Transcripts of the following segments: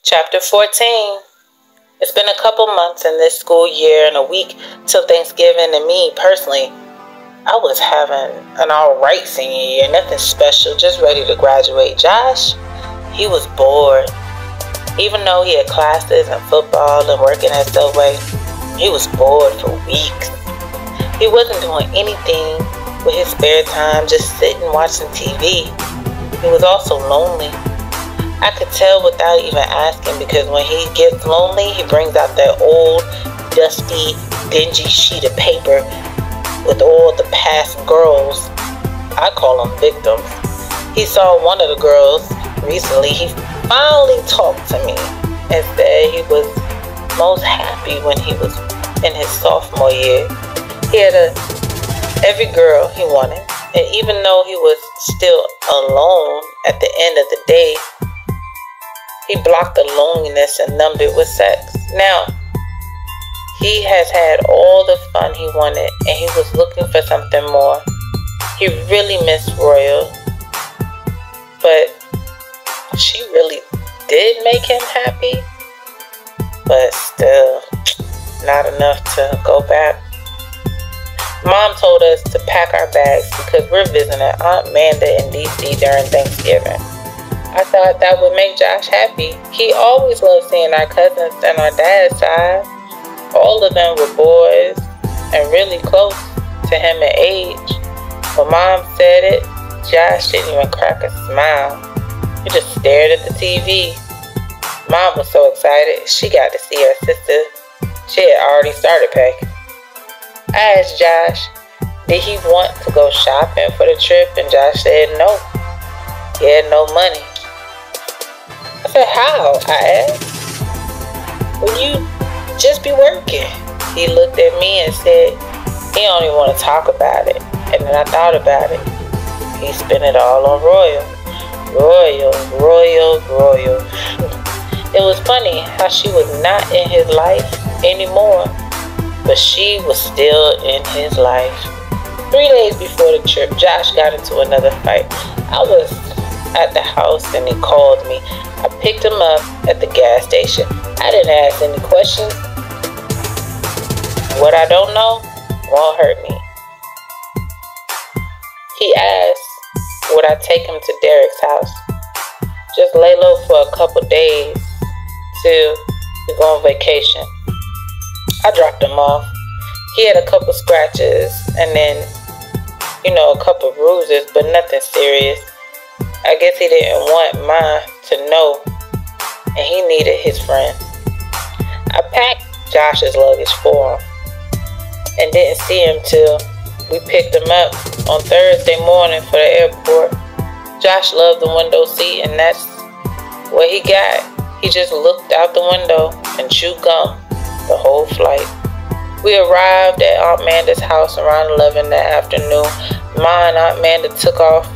Chapter 14. It's been a couple months in this school year and a week till Thanksgiving, and me, personally, I was having an alright senior year, nothing special, just ready to graduate. Josh, he was bored. Even though he had classes and football and working at Subway, he was bored for weeks. He wasn't doing anything with his spare time, just sitting watching TV. He was also lonely. I could tell without even asking, because when he gets lonely, he brings out that old, dusty, dingy sheet of paper with all the past girls. I call them victims. He saw one of the girls recently. He finally talked to me and said he was most happy when he was in his sophomore year. He had every girl he wanted, and even though he was still alone at the end of the day, he blocked the loneliness and numbed it with sex. Now, he has had all the fun he wanted, and he was looking for something more. He really missed Royal, but she really did make him happy, but still not enough to go back. Mom told us to pack our bags because we're visiting Aunt Amanda in D.C. during Thanksgiving. I thought that would make Josh happy. He always loved seeing our cousins and our dad's side. All of them were boys and really close to him in age. When Mom said it, Josh didn't even crack a smile. He just stared at the TV. Mom was so excited she got to see her sister. She had already started packing. I asked Josh, did he want to go shopping for the trip? And Josh said no. He had no money. I said, how? I asked. Will you just be working? He looked at me and said he don't even want to talk about it. And then I thought about it. He spent it all on Royal. Royal. It was funny how she was not in his life anymore, but she was still in his life. 3 days before the trip, Josh got into another fight. I was at the house and he called me. I picked him up at the gas station. I didn't ask any questions. What I don't know won't hurt me. He asked, would I take him to Derek's house? Just lay low for a couple days till we go on vacation. I dropped him off. He had a couple scratches and then, a couple bruises, but nothing serious. I guess he didn't want mine to know, and he needed his friend. I packed Josh's luggage for him and didn't see him till we picked him up on Thursday morning for the airport. Josh loved the window seat, and that's what he got. He just looked out the window and chewed gum the whole flight. We arrived at Aunt Amanda's house around 11 that afternoon. Ma and Aunt Amanda took off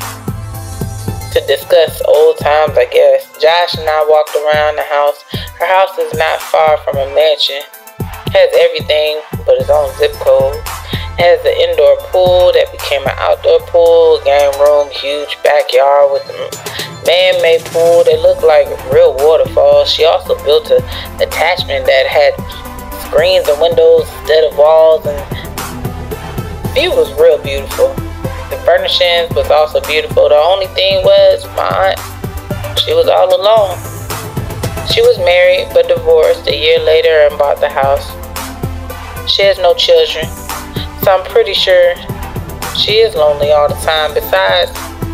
to discuss old times, I guess. Josh and I walked around the house. Her house is not far from a mansion. Has everything but its own zip code. Has an indoor pool that became an outdoor pool, game room, huge backyard with a man-made pool that looked like real waterfalls. She also built an attachment that had screens and windows instead of walls, and the view was real beautiful. The furnishings was also beautiful. The only thing was my aunt, she was all alone. She was married but divorced a year later and bought the house. She has no children, so I'm pretty sure she is lonely all the time. Besides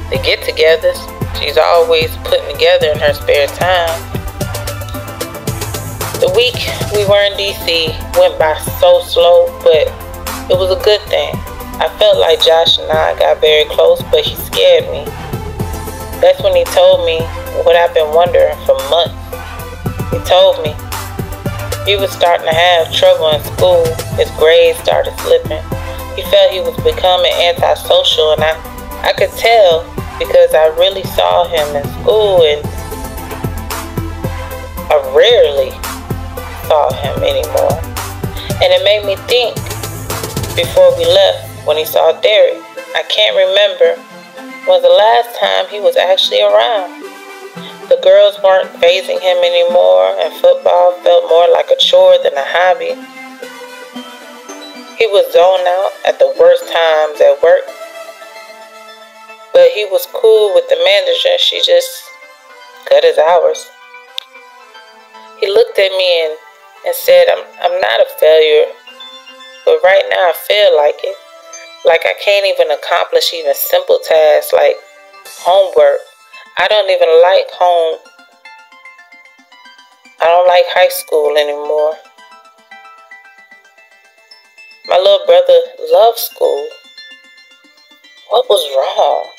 the get-togethers she's always putting together in her spare time. The week we were in D.C. went by so slow, but it was a good thing. I felt like Josh and I got very close, but he scared me. That's when he told me what I've been wondering for months. He told me he was starting to have trouble in school. His grades started slipping. He felt he was becoming antisocial, and I could tell because I really saw him in school, and I rarely saw him anymore. And it made me think before we left, when he saw Derek, I can't remember when the last time he was actually around. The The girls weren't fazing him anymore, and football felt more like a chore than a hobby. He was zoned out at the worst times at work, but he was cool with the manager. She just cut his hours. He looked at me and said, I'm not a failure, but right now I feel like it. Like I can't even accomplish even simple tasks like homework. I don't even like home. I don't like high school anymore. My little brother loved school. What was wrong?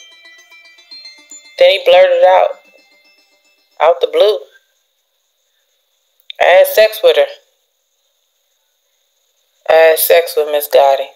Then he blurted out the blue, I had sex with her. I had sex with Miss Gotti.